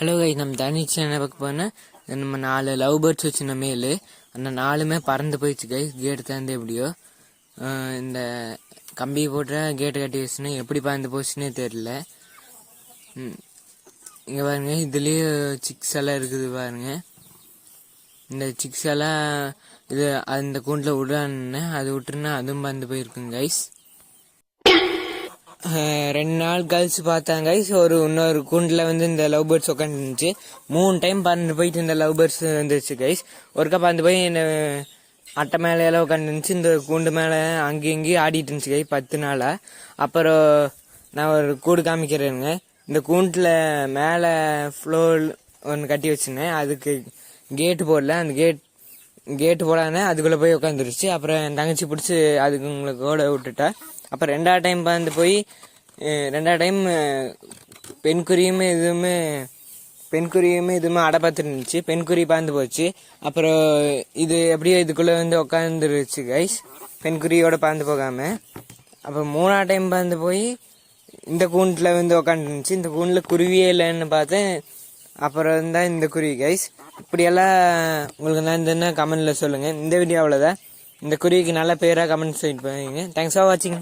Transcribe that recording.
Hello கை நம்ம தனிச்சு என்ன பார்க்க போனால் நம்ம 4 லவ் பேர்ட்ஸ் வச்சுருந்த மேலு அந்த 4மே பறந்து போயிடுச்சு கை. கேட்டு தந்து எப்படியோ இந்த கம்பி போட்டு கேட்டு கட்டி வச்சுன்னா எப்படி பறந்து போச்சுன்னே தெரில. இங்கே பாருங்க, இதுலேயே சிக்ஸ் எல்லாம் இருக்குது பாருங்க. இந்த சிக்ஸ் எல்லாம் இது அந்த கூண்டில் விடான்னு அது விட்டுருன்னா அதுவும் பறந்து போயிருக்குங்க கைஸ். 2 நாள் கழிச்சு பார்த்தாங்க கைஸ், இன்னொரு கூண்டில் இந்த லவ் பேர்ட்ஸ் உட்காந்துருந்துச்சு. 3 டைம் பறந்து போயிட்டு இந்த லவ் பேர்ட்ஸ் வந்துருச்சு கைஸ். ஒருக்கா பறந்து போய் இந்த அட்டை மேலே எல்லாம் உட்காந்துருந்துச்சு. இந்த கூண்டு மேலே அங்கேயும் இங்கேயும் ஆடிட்டு இருந்துச்சு கைஸ் 10 நாளாக. அப்புறம் நான் ஒரு கூடு காமிக்கிறேங்க. இந்த கூண்டில் மேலே ஃப்ளோர் ஒன்று கட்டி வச்சுருந்தேன், அதுக்கு கேட்டு போடல. அந்த கேட்டு போடானே அதுக்குள்ளே போய் உட்காந்துருச்சு. அப்புறம் என் தங்கச்சி பிடிச்சி அதுக்கு உங்களுக்கு கூட விட்டுட்டா. அப்புறம் 2ஆவது டைம் பறந்து போய் 2ஆவது டைம் பெண்குறியுமே இதுவுமே அடை பார்த்துட்டு இருந்துச்சு. பெண்குறி பறந்து போச்சு. அப்புறம் இது எப்படியோ இதுக்குள்ளே உட்காந்துருச்சு கைஸ், பெண்குறியோட பறந்து போகாமல். அப்புறம் 3ஆவது டைம் பறந்து போய் இந்த கூண்டில் உட்காந்துருந்துச்சு. இந்த கூண்டில் குருவியே இல்லைன்னு பார்த்தேன். அப்புறம் தான் இந்த குருவி கைஸ். இப்படியெல்லாம் உங்களுக்கு நான் இந்த கமெண்டில் சொல்லுங்கள். இந்த வீடியோ அவ்வளோதான். இந்த குருவிக்கு நல்ல பேராக கமெண்ட் சொல்லிட்டு போவீங்க. தேங்க்ஸ் ஃபார் வாட்சிங்.